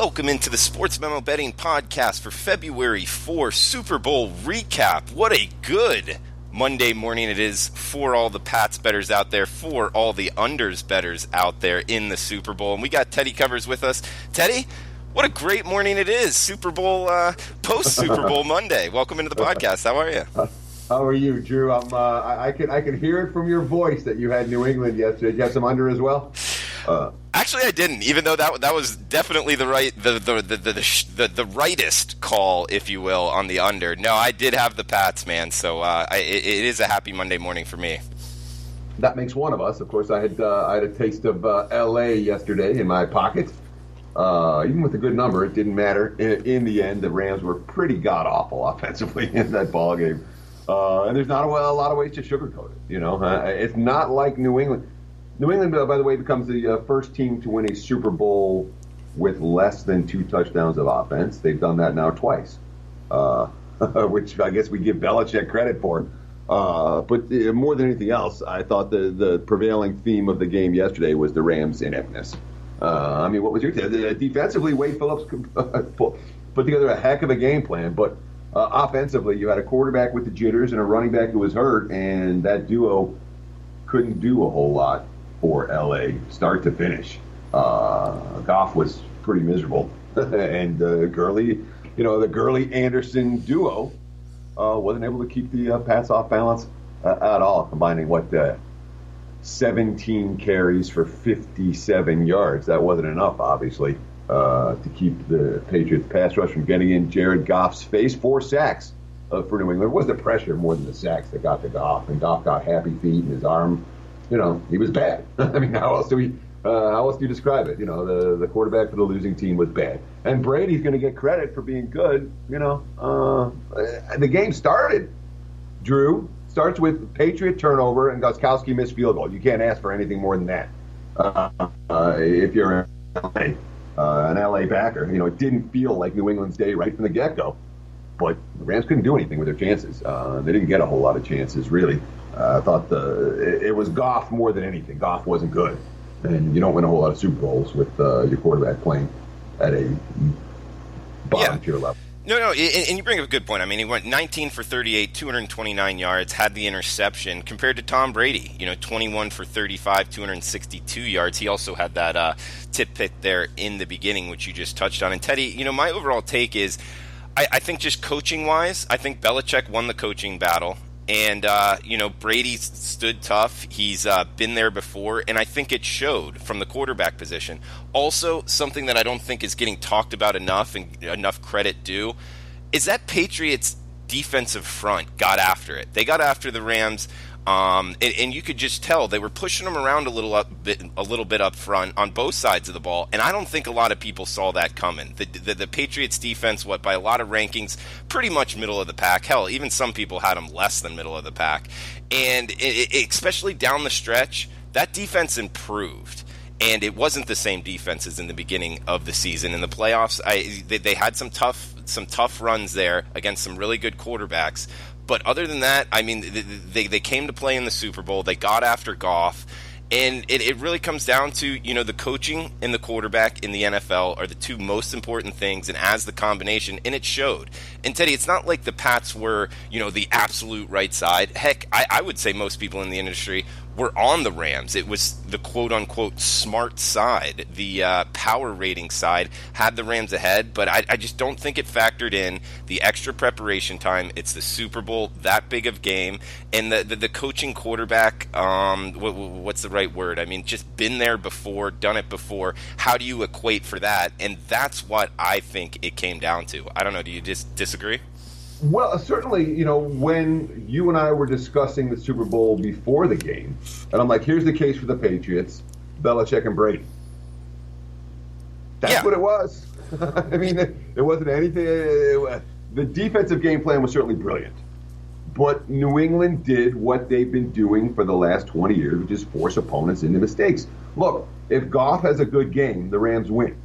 Welcome into the Sportsmemo Betting Podcast for February 4 Super Bowl recap. What a good Monday morning it is for all the Pats bettors out there, for all the unders bettors out there in the Super Bowl. And we got Teddy Covers with us. Teddy, what a great morning it is. Super Bowl, post-Super Bowl Monday. Welcome into the podcast. How are you? How are you, Drew? I can hear it from your voice that you had New England yesterday. Did you have some under as well? Actually, I didn't. Even though that was definitely the rightest call, if you will, on the under. No, I did have the Pats, man. So it is a happy Monday morning for me. That makes one of us. Of course, I had a taste of L.A. yesterday in my pocket. Even with a good number, it didn't matter. In the end, the Rams were pretty god-awful offensively in that ball game. And there's not a lot of ways to sugarcoat it. You know, it's not like New England. New England, by the way, becomes the first team to win a Super Bowl with less than 2 touchdowns of offense. They've done that now twice, which I guess we give Belichick credit for. But more than anything else, I thought the prevailing theme of the game yesterday was the Rams' ineptness. I mean, what was your defensively? Wade Phillips put together a heck of a game plan, but offensively, you had a quarterback with the jitters and a running back who was hurt, and that duo couldn't do a whole lot for LA, start to finish. Goff was pretty miserable, and the Gurley-Anderson duo wasn't able to keep the Pats off balance at all, combining 17 carries for 57 yards. That wasn't enough, obviously, to keep the Patriots pass rush from getting in Jared Goff's face. 4 sacks for New England. It was the pressure more than the sacks that got to Goff, and Goff got happy feet, and his arm, he was bad. I mean, how else do you describe it? The quarterback for the losing team was bad. And Brady's going to get credit for being good. The game started, Drew, starts with Patriot turnover and Gostkowski missed field goal. You can't ask for anything more than that. If you're an LA backer, it didn't feel like New England's day right from the get-go. But the Rams couldn't do anything with their chances. They didn't get a whole lot of chances, really. I thought it was Goff more than anything. Goff wasn't good. And you don't win a whole lot of Super Bowls with your quarterback playing at a bottom-tier level. No, and you bring up a good point. I mean, he went 19 for 38, 229 yards, had the interception, compared to Tom Brady, 21 for 35, 262 yards. He also had that tip pick there in the beginning, which you just touched on. And Teddy, my overall take is, I think just coaching-wise, I think Belichick won the coaching battle. And, Brady stood tough. He's been there before, and I think it showed from the quarterback position. Also, something that I don't think is getting talked about enough and enough credit due is that Patriots defensive front got after it. They got after the Rams, and you could just tell they were pushing them around a little bit up front on both sides of the ball, and I don't think a lot of people saw that coming. The Patriots defense, by a lot of rankings, pretty much middle of the pack. Hell, even some people had them less than middle of the pack. And especially down the stretch, that defense improved. And it wasn't the same defense as in the beginning of the season. In the playoffs, they had some tough runs there against some really good quarterbacks. But other than that, I mean, they came to play in the Super Bowl. They got after Goff. And it really comes down to, the coaching and the quarterback in the NFL are the two most important things, and as the combination, and it showed. And Teddy, it's not like the Pats were, the absolute right side. Heck, I would say most people in the industry were on the Rams. It was the quote-unquote smart side, the power rating side, had the Rams ahead, but I just don't think it factored in the extra preparation time. It's the Super Bowl, that big of game, and the coaching quarterback, what's the right word? I mean, just been there before, done it before. How do you equate for that? And that's what I think it came down to. I don't know, do you disagree? Well, certainly, when you and I were discussing the Super Bowl before the game, and I'm like, here's the case for the Patriots, Belichick and Brady. That's what it was. I mean, it wasn't anything. The defensive game plan was certainly brilliant. But New England did what they've been doing for the last 20 years, which is force opponents into mistakes. Look, if Goff has a good game, the Rams win.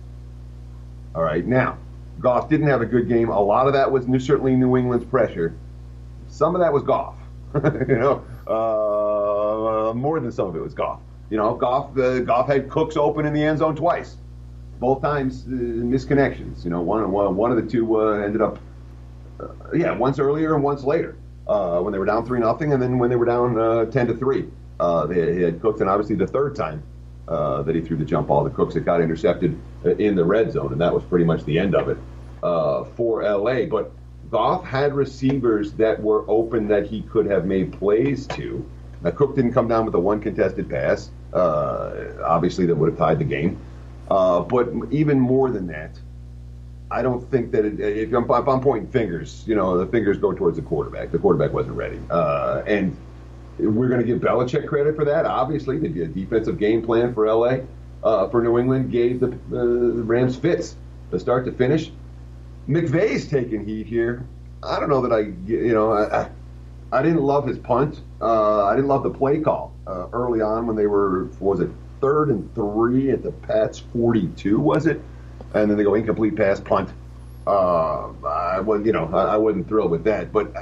All right, now, Goff didn't have a good game. A lot of that was certainly New England's pressure. Some of that was Goff. More than some of it was Goff. Goff had Cooks open in the end zone twice. both times misconnections. One of the two ended up, once earlier and once later when they were down 3-0, and then when they were down 10-3. They had Cooks, and obviously the third time that he threw the jump ball, the Cooks that got intercepted in the red zone, and that was pretty much the end of it for LA. But Goff had receivers that were open that he could have made plays to. Now, Cook didn't come down with the one contested pass, obviously that would have tied the game. But even more than that, I don't think that if I'm pointing fingers, the fingers go towards the quarterback. The quarterback wasn't ready. And we're going to give Belichick credit for that. Obviously, the defensive game plan for LA, for New England, gave the Rams fits, the start to finish. McVay's taking heat here. I don't know that I didn't love his punt. I didn't love the play call early on when they were, 3rd and 3 at the Pats 42, was it? And then they go incomplete pass, punt. I wasn't thrilled with that. But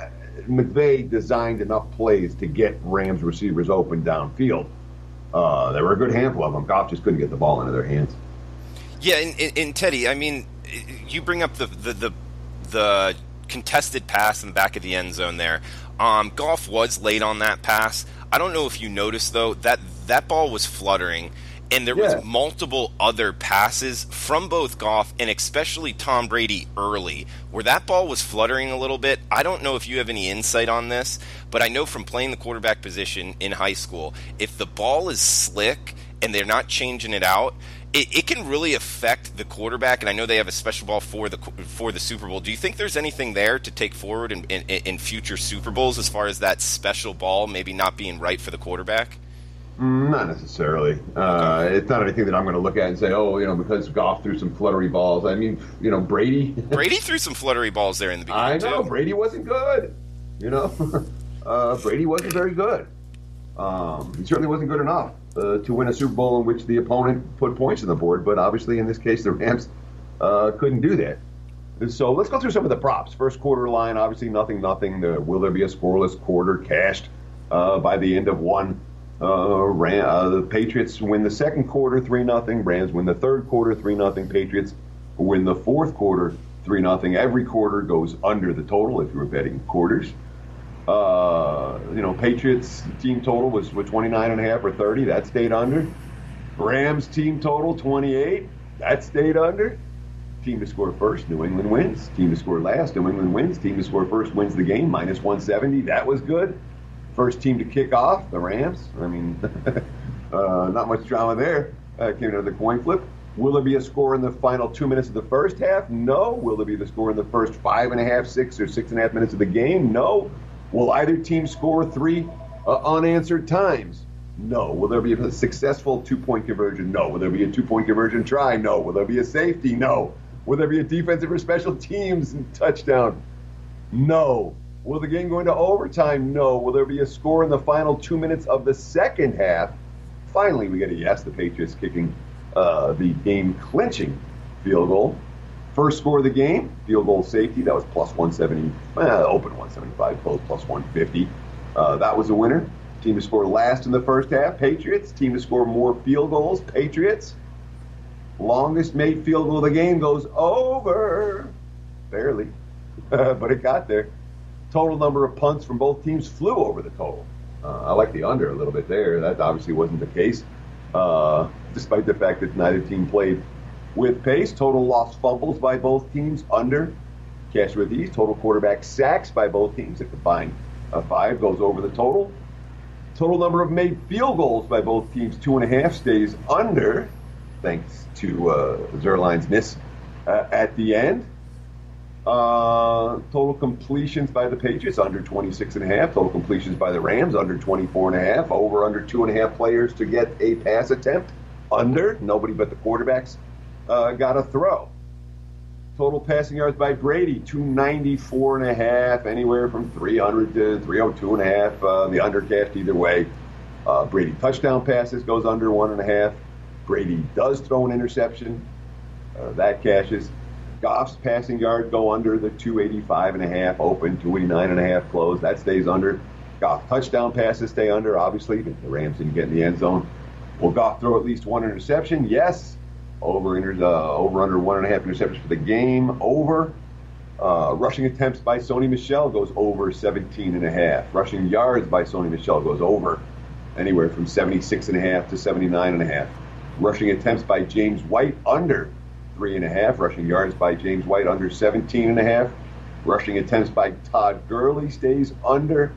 McVay designed enough plays to get Rams receivers open downfield. There were a good handful of them. Goff just couldn't get the ball into their hands. Yeah, and Teddy, I mean, you bring up the contested pass in the back of the end zone there. Goff was late on that pass. I don't know if you noticed, though, that ball was fluttering, and there was multiple other passes from both Goff and especially Tom Brady early, where that ball was fluttering a little bit. I don't know if you have any insight on this, but I know from playing the quarterback position in high school, if the ball is slick and they're not changing it out, it can really affect the quarterback, and I know they have a special ball for the Super Bowl. Do you think there's anything there to take forward in future Super Bowls as far as that special ball maybe not being right for the quarterback? Not necessarily. It's not anything that I'm going to look at and say, because Goff threw some fluttery balls. I mean, Brady. Brady threw some fluttery balls there in the beginning, I know. too. Brady wasn't good. Brady wasn't very good. He certainly wasn't good enough to win a Super Bowl in which the opponent put points on the board. But obviously, in this case, the Rams couldn't do that. So let's go through some of the props. First quarter line, obviously, nothing. Will there be a scoreless quarter cashed by the end of one? The Patriots win the second quarter 3-0. Rams win the third quarter 3-0. Patriots win the fourth quarter 3-0. Every quarter goes under the total if you were betting quarters. Patriots team total was 29.5 or 30. That stayed under. Rams team total 28. That stayed under. Team to score first, New England wins. Team to score last, New England wins. Team to score first wins the game, -170. That was good. First team to kick off, the Rams. I mean, not much drama there. Came into the coin flip. Will there be a score in the final 2 minutes of the first half? No. Will there be the score in the first 5.5, 6, or 6.5 minutes of the game? No. Will either team score 3 unanswered times? No. Will there be a successful 2-point conversion? No. Will there be a 2-point conversion try? No. Will there be a safety? No. Will there be a defensive or special teams touchdown? No. Will the game go into overtime? No. Will there be a score in the final 2 minutes of the second half? Finally, we get a yes. The Patriots kicking the game-clinching field goal. First score of the game, field goal safety. That was +170. Open 175, close +150. That was a winner. Team to score last in the first half, Patriots. Team to score more field goals, Patriots. Longest made field goal of the game goes over. Barely, but it got there. Total number of punts from both teams flew over the total. I like the under a little bit there. That obviously wasn't the case, despite the fact that neither team played with pace. Total lost fumbles by both teams, under. Cash with ease. Total quarterback sacks by both teams. A combined 5 goes over the total. Total number of made field goals by both teams, 2.5, stays under, thanks to Zerline's miss at the end. Total completions by the Patriots, under 26.5. Total completions by the Rams, under 24.5. Over under 2.5 players to get a pass attempt, under. Nobody but the quarterbacks got a throw. Total passing yards by Brady, 294.5, anywhere from 300 to 302.5. The under cashed either way. Brady touchdown passes goes under 1.5. Brady does throw an interception. That cashes. Goff's passing yards go under the 285.5, open, 289.5 close. That stays under. Goff touchdown passes stay under. Obviously, the Rams didn't get in the end zone. Will Goff throw at least one interception? Yes. Over under 1.5 interceptions for the game. Over. Rushing attempts by Sony Michel goes over 17.5. Rushing yards by Sony Michel goes over anywhere from 76.5 to 79.5. Rushing attempts by James White under 3.5. Rushing yards by James White under 17.5. Rushing attempts by Todd Gurley stays under.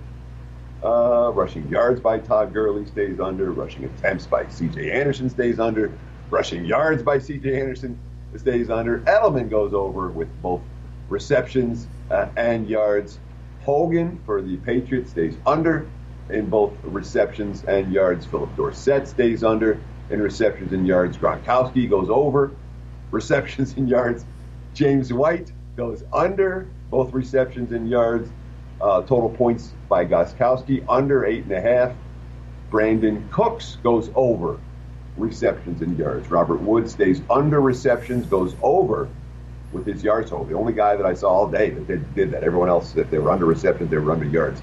Rushing yards by Todd Gurley stays under. Rushing attempts by C.J. Anderson stays under. Rushing yards by C.J. Anderson stays under. Edelman goes over with both receptions and yards. Hogan for the Patriots stays under in both receptions and yards. Philip Dorsett stays under in receptions and yards. Gronkowski goes over receptions and yards. James White goes under both receptions and yards. Total points by Gostkowski under 8.5. Brandon Cooks goes over receptions and yards. Robert Woods stays under receptions, goes over with his yards total. The only guy that I saw all day that did that. Everyone else, if they were under receptions, they were under yards.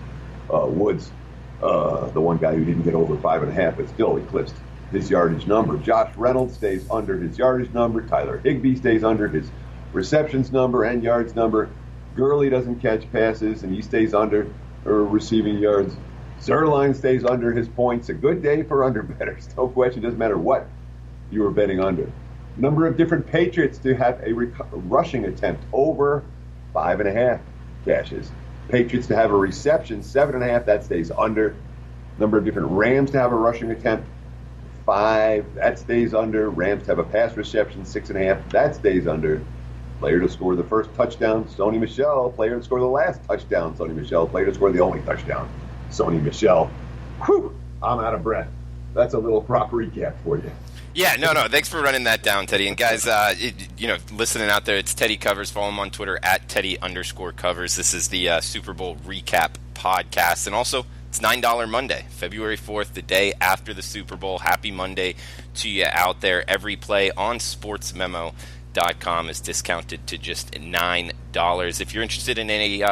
Woods, the one guy who didn't get over 5.5, but still eclipsed his yardage number. Josh Reynolds stays under his yardage number. Tyler Higbee stays under his receptions number and yards number. Gurley doesn't catch passes, and he stays under receiving yards. Zerline stays under his points. A good day for under bettors. No question. Doesn't matter what you were betting under. Number of different Patriots to have a rushing attempt over 5.5 cashes. Patriots to have a reception 7.5, that stays under. Number of different Rams to have a rushing attempt 5, that stays under. Rams to have a pass reception 6.5, that stays under. Player to score the first touchdown, Sony Michel. Player to score the last touchdown, Sony Michel. Player to score the only touchdown, Sony Michel. Whew, I'm out of breath. That's a little prop recap for you. Yeah, no. Thanks for running that down, Teddy. And guys, listening out there, it's Teddy Covers. Follow him on Twitter at Teddy_Covers. This is the Super Bowl recap podcast. And also, it's $9 Monday, February 4th, the day after the Super Bowl. Happy Monday to you out there. Every play on Sportsmemo.com is discounted to just $9. If you're interested in any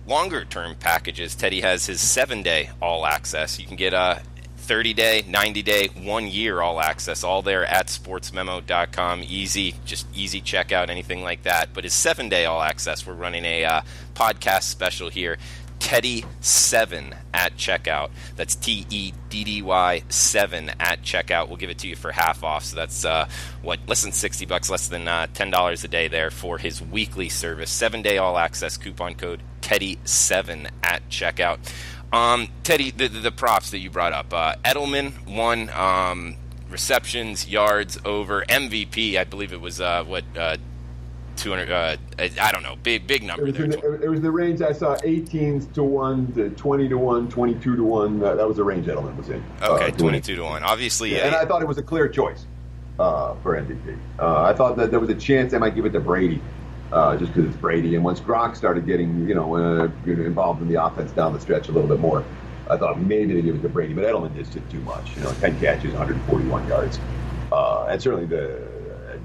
longer-term packages, Teddy has his 7-day all-access. You can get 30-day, 90-day, 1-year all-access, all there at sportsmemo.com. Easy checkout, anything like that. But his 7-day all-access, we're running a podcast special here. Teddy 7 at checkout. That's TEDDY 7 at checkout. We'll give it to you for half off. So that's less than $60, less than $10 a day there for his weekly service. 7-day all-access, coupon code Teddy 7 at checkout. Teddy, the props that you brought up, Edelman won receptions, yards over, MVP. I believe it was 200. I don't know, big number there. It was the range I saw: 18 to 1 to 20 to 1, 22 to 1. That was the range Edelman was in. Okay, 22 to 1. Obviously, and I thought it was a clear choice for MVP. I thought that there was a chance they might give it to Brady. Just because it's Brady, and once Gronk started getting, involved in the offense down the stretch a little bit more, I thought maybe they give it to Brady, but Edelman just did too much. 10 catches, 141 yards, and certainly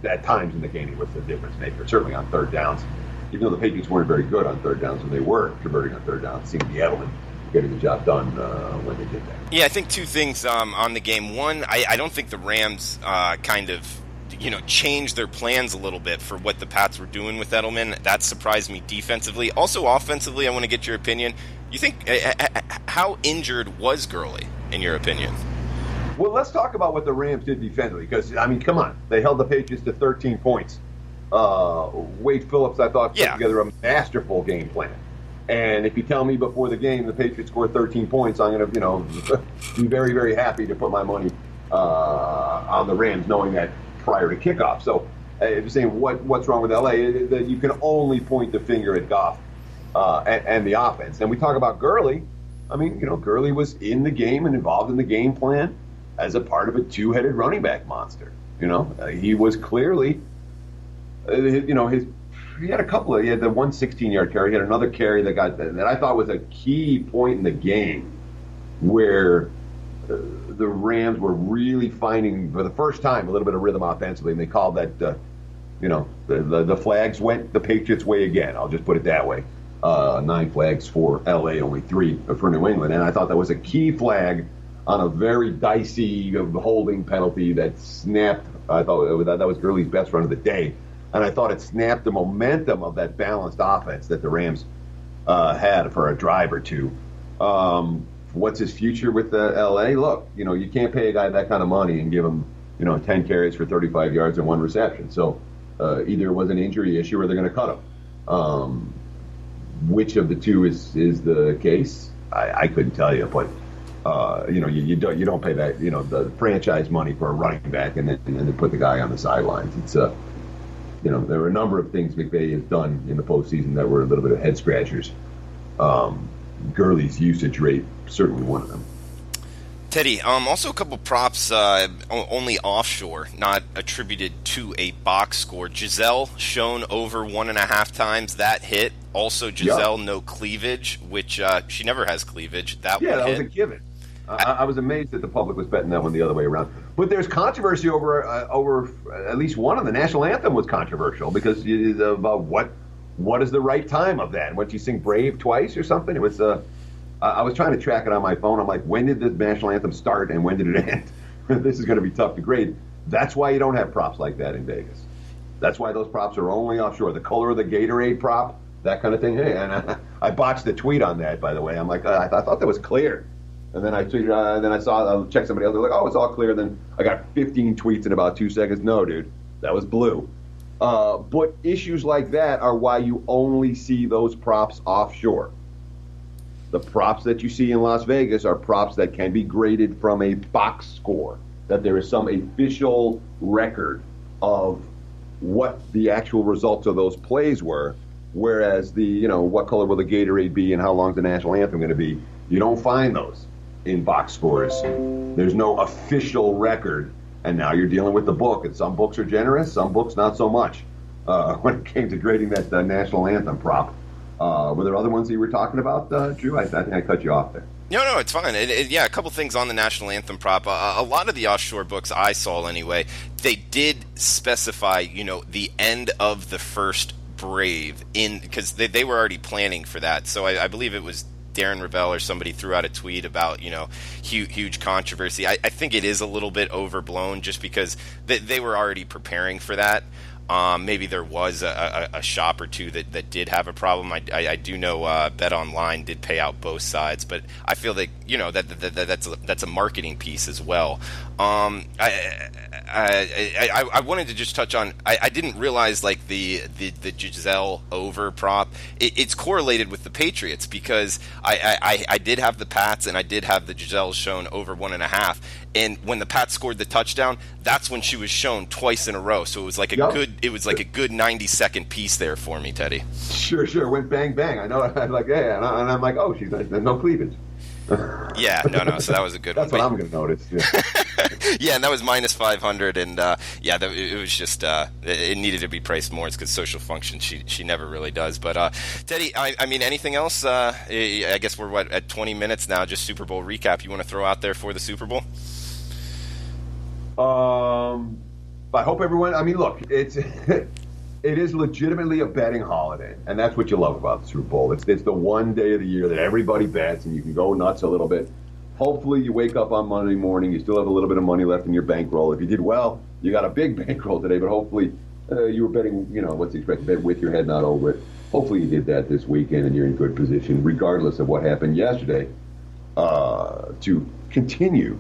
at times in the game he was the difference maker. Certainly on third downs, even though the Patriots weren't very good on third downs when they were converting on third downs, it seemed to be Edelman getting the job done when they did that. Yeah, I think two things on the game. One, I don't think the Rams kind of changed their plans a little bit for what the Pats were doing with Edelman. That surprised me defensively. Also offensively, I want to get your opinion. You think how injured was Gurley, in your opinion? Well, let's talk about what the Rams did defensively, because, come on. They held the Patriots to 13 points. Wade Phillips, I thought, put together a masterful game plan. And if you tell me before the game the Patriots scored 13 points, I'm going to, be very, very happy to put my money on the Rams, knowing that prior to kickoff. So if you're saying what's wrong with LA, you can only point the finger at Goff and the offense. And we talk about Gurley. Gurley was in the game and involved in the game plan as a part of a two-headed running back monster. He was clearly, he had he had the 116-yard carry. He had another carry that I thought was a key point in the game where the Rams were really finding, for the first time, a little bit of rhythm offensively, and they called that, the flags went the Patriots' way again. I'll just put it that way. 9 flags for L.A., only 3 for New England, and I thought that was a key flag on a very dicey holding penalty that snapped I thought that was Gurley's best run of the day, and I thought it snapped the momentum of that balanced offense that the Rams had for a drive or two. What's his future with L.A.? Look, you can't pay a guy that kind of money and give him 10 carries for 35 yards and 1 reception. So either it was an injury issue or they're going to cut him. Which of the two is the case? I couldn't tell you, but you don't pay that the franchise money for a running back and then put the guy on the sidelines. It's there were a number of things McVay has done in the postseason that were a little bit of head scratchers. Gurley's usage rate certainly one of them. Teddy, also a couple props only offshore, not attributed to a box score. Giselle shown over 1.5 times. That hit. Also Giselle no cleavage, which she never has cleavage. That was a given. I was amazed that the public was betting that one the other way around. But there's controversy over at least one of the national anthem was controversial because about what is the right time of that? What you sing "Brave" twice or something? It was. I was trying to track it on my phone. I'm like, when did the national anthem start and when did it end? This is going to be tough to grade. That's why you don't have props like that in Vegas. That's why those props are only offshore. The color of the Gatorade prop, that kind of thing. Hey, and I botched the tweet on that, by the way. I'm like, I thought that was clear. And then I tweeted, then I checked somebody else. They're like, oh, it's all clear. Then I got 15 tweets in about 2 seconds. No, dude, that was blue. But issues like that are why you only see those props offshore. The props that you see in Las Vegas are props that can be graded from a box score, that there is some official record of what the actual results of those plays were, whereas what color will the Gatorade be and how long is the national anthem going to be, you don't find those in box scores. There's no official record, and now you're dealing with the book, and some books are generous, some books not so much when it came to grading that national anthem prop. Were there other ones that you were talking about, Drew? I think I cut you off there. No, it's fine. A couple things on the national anthem prop. A lot of the offshore books I saw anyway, they did specify, the end of the first Brave because they were already planning for that. So I believe it was Darren Ravel or somebody threw out a tweet about, huge controversy. I think it is a little bit overblown just because they were already preparing for that. Maybe there was a shop or two that did have a problem. I do know Bet Online did pay out both sides, but I feel that that's a marketing piece as well. I wanted to just touch on. I didn't realize the Giselle over prop. It's correlated with the Patriots because I did have the Pats and I did have the Giselle shown over 1.5. And when the Pats scored the touchdown, that's when she was shown twice in a row. So it was like a good 90-second piece there for me, Teddy. Sure. Went bang bang. I know. I'm like, yeah, and I'm like, oh, she's no cleavage. Yeah, no. So that was a good one. That's what I'm going to notice. Yeah. Yeah, and that was minus 500, and it was just it needed to be priced more. It's because social function she never really does. But Teddy, I mean, anything else? I guess we're at 20 minutes now. Just Super Bowl recap. You want to throw out there for the Super Bowl? I hope everyone. I mean, look, it is legitimately a betting holiday, and that's what you love about the Super Bowl. It's the one day of the year that everybody bets, and you can go nuts a little bit. Hopefully, you wake up on Monday morning, you still have a little bit of money left in your bankroll. If you did well, you got a big bankroll today, but hopefully you were betting, what's the expected bet with your head, not over it. Hopefully you did that this weekend, and you're in good position, regardless of what happened yesterday, to continue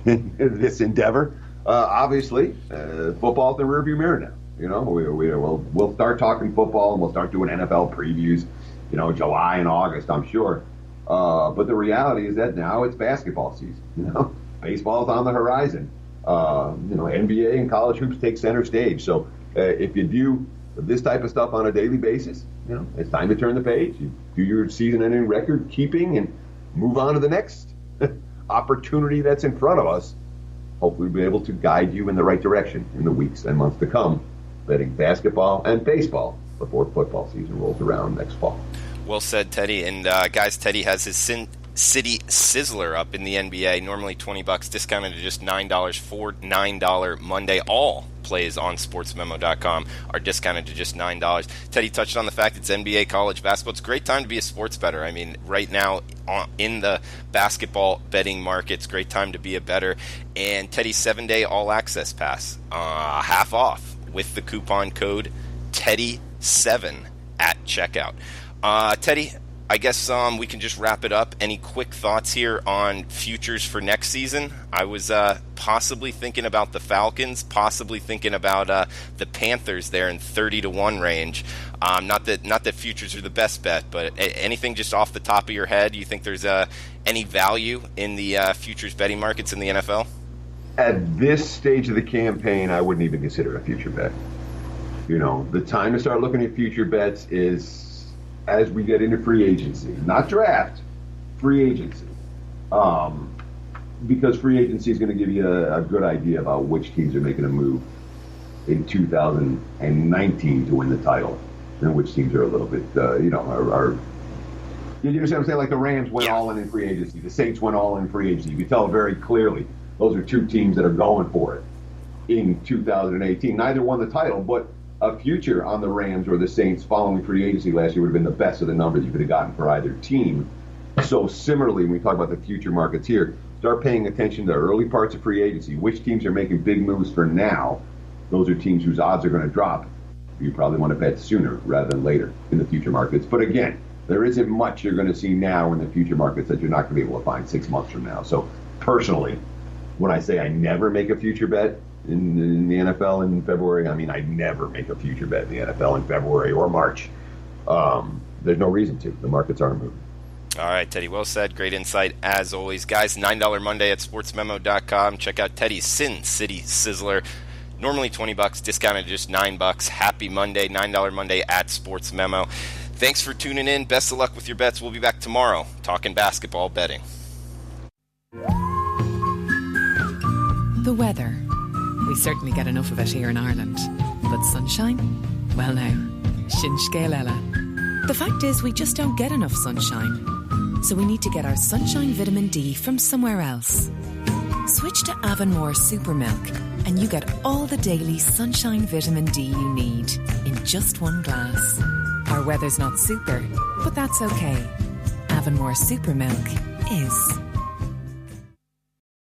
this endeavor. Obviously, football's in the rearview mirror now. We'll start talking football, and we'll start doing NFL previews, July and August, I'm sure. But the reality is that now it's basketball season. Baseball's on the horizon. NBA and college hoops take center stage. So if you do this type of stuff on a daily basis, it's time to turn the page. You do your season-ending record keeping and move on to the next opportunity that's in front of us. Hopefully we'll be able to guide you in the right direction in the weeks and months to come, betting basketball and baseball before football season rolls around next fall. Well said, Teddy. And guys, Teddy has his City Sizzler up in the NBA, normally $20, discounted to just $9 for $9 Monday. All plays on sportsmemo.com are discounted to just $9. Teddy touched on the fact it's NBA college basketball. It's a great time to be a sports bettor. I mean, right now in the basketball betting market, it's a great time to be a bettor. And Teddy's 7-day all-access pass, half off with the coupon code TEDDY7 at checkout. Teddy, I guess we can just wrap it up. Any quick thoughts here on futures for next season? I was possibly thinking about the Falcons, possibly thinking about the Panthers there in 30-1 range. Not that futures are the best bet, but anything just off the top of your head, you think there's any value in the futures betting markets in the NFL? At this stage of the campaign, I wouldn't even consider it a future bet. The time to start looking at future bets is as we get into free agency, not draft, free agency. Because free agency is going to give you a good idea about which teams are making a move in 2019 to win the title, and which teams are a little bit, are. You understand what I'm saying? Like the Rams went all in free agency. The Saints went all in free agency. You can tell very clearly those are two teams that are going for it in 2018. Neither won the title, but a future on the Rams or the Saints following free agency last year would have been the best of the numbers you could have gotten for either team. So similarly, when we talk about the future markets here, start paying attention to early parts of free agency. Which teams are making big moves for now? Those are teams whose odds are going to drop. You probably want to bet sooner rather than later in the future markets. But again, there isn't much you're going to see now in the future markets that you're not going to be able to find 6 months from now. So personally, when I say I never make a future bet in the NFL in February, I mean I never make a future bet in the NFL in February or March. There's no reason to. The markets aren't moving. All right, Teddy, well said. Great insight as always. Guys, $9 Monday at sportsmemo.com. Check out Teddy's Sin City Sizzler. Normally $20, discounted to just $9. Happy Monday, $9 Monday at Sportsmemo. Thanks for tuning in. Best of luck with your bets. We'll be back tomorrow talking basketball betting. The weather. We certainly get enough of it here in Ireland. But sunshine? Well now, sin scéal eile. The fact is we just don't get enough sunshine. So we need to get our sunshine vitamin D from somewhere else. Switch to Avonmore Super Milk and you get all the daily sunshine vitamin D you need in just one glass. Our weather's not super, but that's okay. Avonmore Super Milk is.